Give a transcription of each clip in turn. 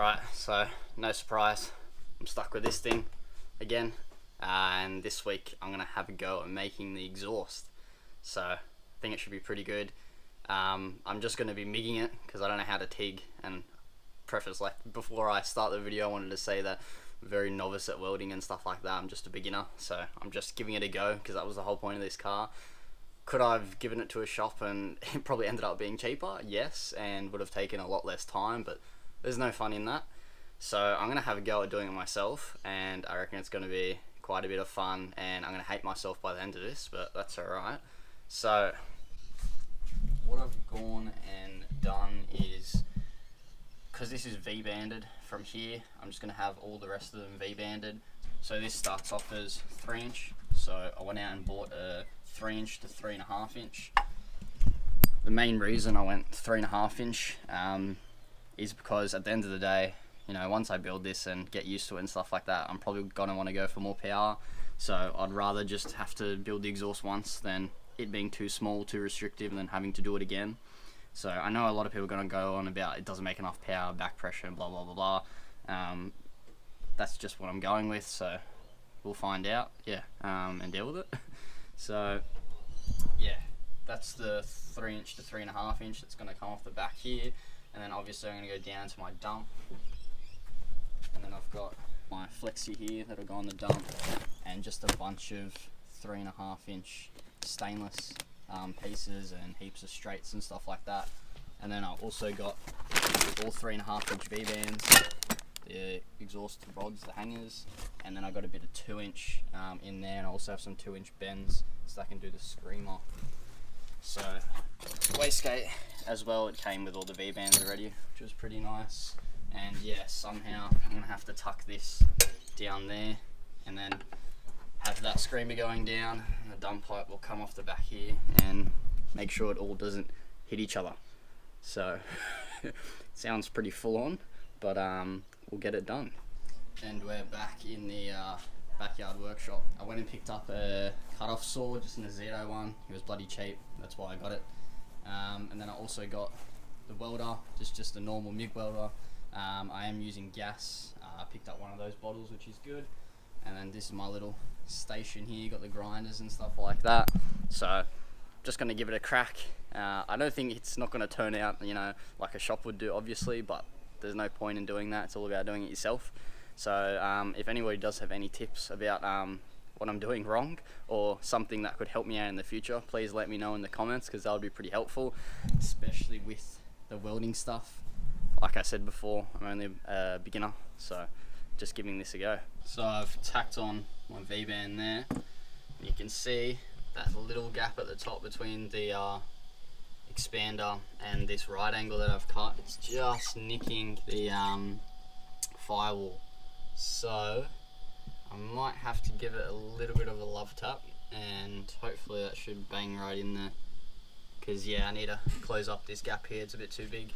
Right, so no surprise, I'm stuck with this thing again, and this week I'm going to have a go at making the exhaust. So I think it should be pretty good. I'm just going to be MIGging it because I don't know how to TIG, and preface, like, before I start the video I wanted to say that I'm very novice at welding and stuff like that. I'm just a beginner, so I'm just giving it a go because that was the whole point of this car. Could I have given it to a shop and it probably ended up being cheaper? Yes, and would have taken a lot less time, but there's no fun in that. So I'm going to have a go at doing it myself, and I reckon it's going to be quite a bit of fun, and I'm going to hate myself by the end of this, but that's alright. So what I've gone and done is, because this is V-banded from here, I'm just going to have all the rest of them V-banded. So this starts off as 3-inch, so I went out and bought a 3-inch to 3.5 inch. The main reason I went 3.5 inch is because at the end of the day, you know, once I build this and get used to it and stuff like that, I'm probably gonna want to go for more power. So I'd rather just have to build the exhaust once than it being too small, too restrictive, and then having to do it again. So I know a lot of people are gonna go on about it doesn't make enough power, back pressure, and blah blah blah blah. That's just what I'm going with. So we'll find out, and deal with it. So yeah, that's the 3-inch to 3.5 inch that's gonna come off the back here. And then obviously I'm going to go down to my dump, and then I've got my flexi here that'll go on the dump, and just a bunch of 3.5 inch stainless pieces and heaps of straights and stuff like that. And then I've also got all 3.5 inch V-bands, the exhaust rods, the hangers, and then I've got a bit of 2-inch in there, and I also have some 2-inch bends so I can do the screamer. So wastegate as well, it came with all the V-bands already, which was pretty nice. And yeah, somehow I'm gonna have to tuck this down there and then have that screamer going down, and the dump pipe will come off the back here and make sure it all doesn't hit each other. So it sounds pretty full on, but we'll get it done. And we're back in the backyard workshop. I went and picked up a cut-off saw, just in a Zito one. It was bloody cheap, that's why I got it. And then I also got the welder, just a normal MIG welder. I am using gas. I picked up one of those bottles, which is good. And then this is my little station here, got the grinders and stuff like that. So just going to give it a crack. I don't think it's not going to turn out, you know, like a shop would do, obviously, but there's no point in doing that. It's all about doing it yourself. So if anybody does have any tips about what I'm doing wrong, or something that could help me out in the future, please let me know in the comments, because that would be pretty helpful, especially with the welding stuff. Like I said before, I'm only a beginner, so just giving this a go. So I've tacked on my V-band there. You can see that little gap at the top between the expander and this right angle that I've cut. It's just nicking the firewall. So I might have to give it a little bit of a love tap, and hopefully that should bang right in there. Because yeah, I need to close up this gap here, it's a bit too big.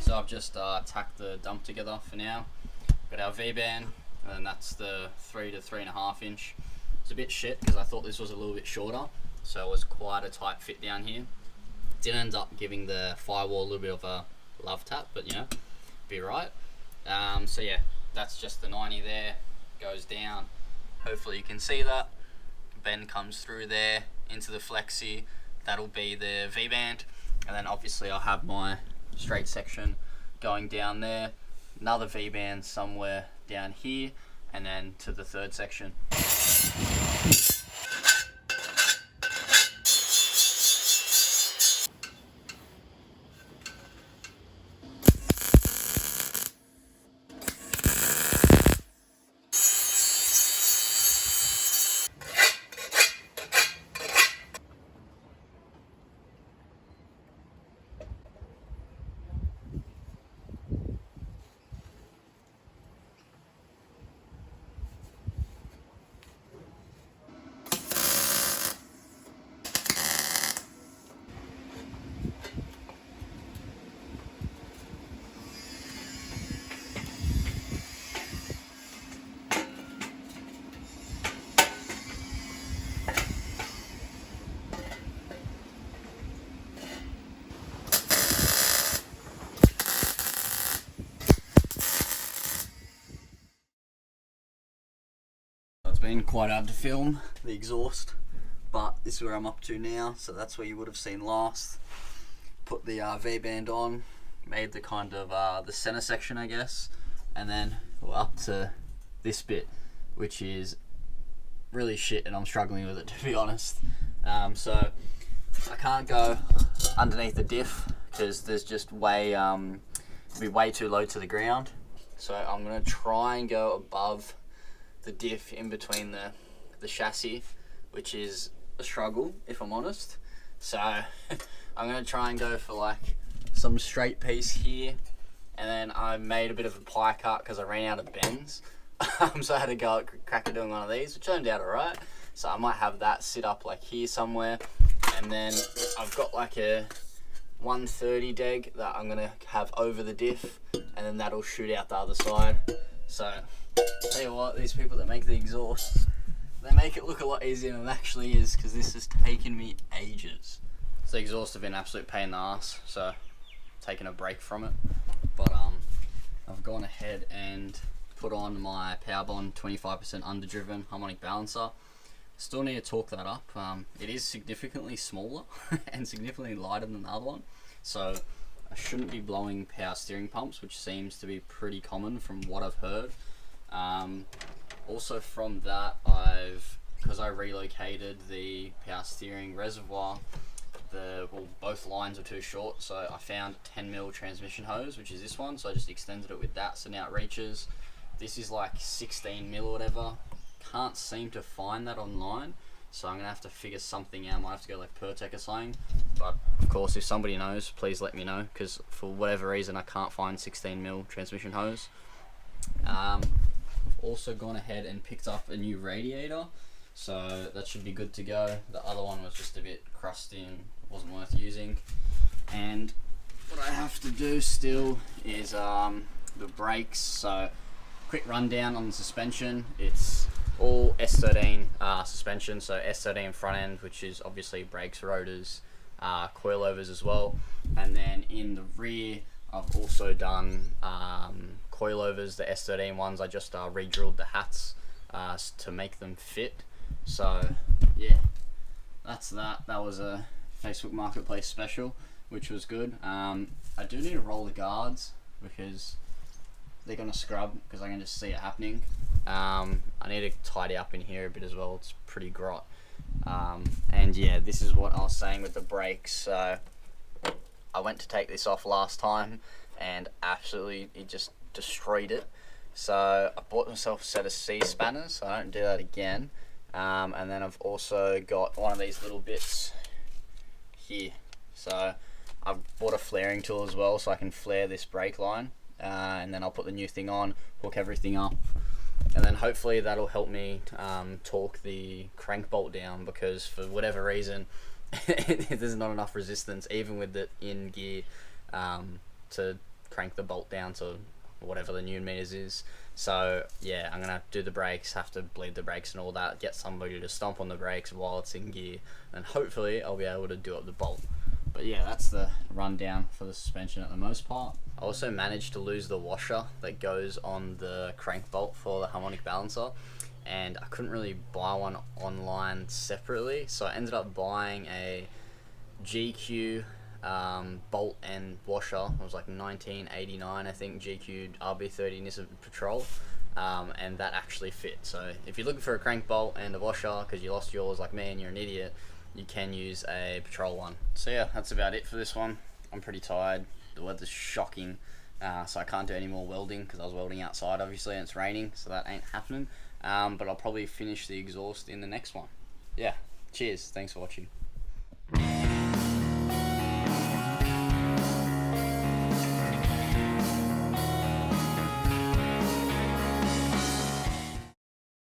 So I've just tacked the dump together for now. Got our V-band, and then that's the 3 to 3.5 inch. It's a bit shit because I thought this was a little bit shorter, so it was quite a tight fit down here. Did end up giving the firewall a little bit of a love tap, but you know, be right. So yeah, that's just the 90 there, goes down. Hopefully you can see that. Bend comes through there into the flexi. That'll be the V-band, and then obviously I'll have my straight section going down there, another V-band somewhere down here, and then to the third section. been quite hard to film the exhaust, but this is where I'm up to now. So that's where you would have seen last. Put the V-band on, made the kind of the center section, I guess, and then we're up to this bit, which is really shit, and I'm struggling with it, to be honest. So I can't go underneath the diff because there's just it'd be way too low to the ground. So I'm gonna try and go above the diff in between the chassis, which is a struggle, if I'm honest. So I'm gonna try and go for like some straight piece here, and then I made a bit of a pie cut because I ran out of bends. So I had to go at crack at doing one of these, which turned out alright. So I might have that sit up like here somewhere, and then I've got like a 130 deg that I'm gonna have over the diff, and then that'll shoot out the other side. So tell you what, these people that make the exhausts, they make it look a lot easier than it actually is, because this has taken me ages. So the exhausts have been an absolute pain in the ass, so taking a break from it. But I've gone ahead and put on my Powerbond 25% underdriven harmonic balancer. Still need to torque that up. It is significantly smaller and significantly lighter than the other one, so I shouldn't be blowing power steering pumps, which seems to be pretty common from what I've heard. Also from that, because I relocated the power steering reservoir, both lines are too short, so I found 10mm transmission hose, which is this one, so I just extended it with that, so now it reaches. This is like 16mm or whatever. Can't seem to find that online, so I'm gonna have to figure something out. Might have to go like Pertec or something, but of course if somebody knows, please let me know, because for whatever reason I can't find 16mm transmission hose. I've also gone ahead and picked up a new radiator, so that should be good to go. The other one was just a bit crusty and wasn't worth using. And what I have to do still is the brakes. So quick rundown on the suspension. It's all S13 suspension, so S13 front end, which is obviously brakes, rotors, coilovers as well. And then in the rear, I've also done coilovers, the S13 ones. I just re-drilled the hats to make them fit. So yeah, that's that. That was a Facebook Marketplace special, which was good. I do need to roll the guards because they're gonna scrub, because I can just see it happening. I need to tidy up in here a bit as well. It's pretty grot. And yeah, this is what I was saying with the brakes. So I went to take this off last time and absolutely it just destroyed it. So I bought myself a set of C spanners, so I don't do that again. And then I've also got one of these little bits here. So I've bought a flaring tool as well, so I can flare this brake line. And then I'll put the new thing on, hook everything up, and then hopefully that'll help me torque the crank bolt down, because for whatever reason there's not enough resistance even with it in gear to crank the bolt down to whatever the Newton meters is. So yeah, I'm gonna do the brakes, have to bleed the brakes and all that, get somebody to stomp on the brakes while it's in gear, and hopefully I'll be able to do up the bolt. But yeah, that's the rundown for the suspension at the most part. I also managed to lose the washer that goes on the crank bolt for the harmonic balancer, and I couldn't really buy one online separately, so I ended up buying a GQ bolt and washer. It was like 1989, I think, GQ RB30 Nissan Patrol, and that actually fit. So if you're looking for a crank bolt and a washer because you lost yours like me and you're an idiot, you can use a Patrol one. So yeah, that's about it for this one. I'm pretty tired. The weather's shocking, so I can't do any more welding because I was welding outside obviously and it's raining, so that ain't happening. But I'll probably finish the exhaust in the next one. Yeah, cheers, thanks for watching.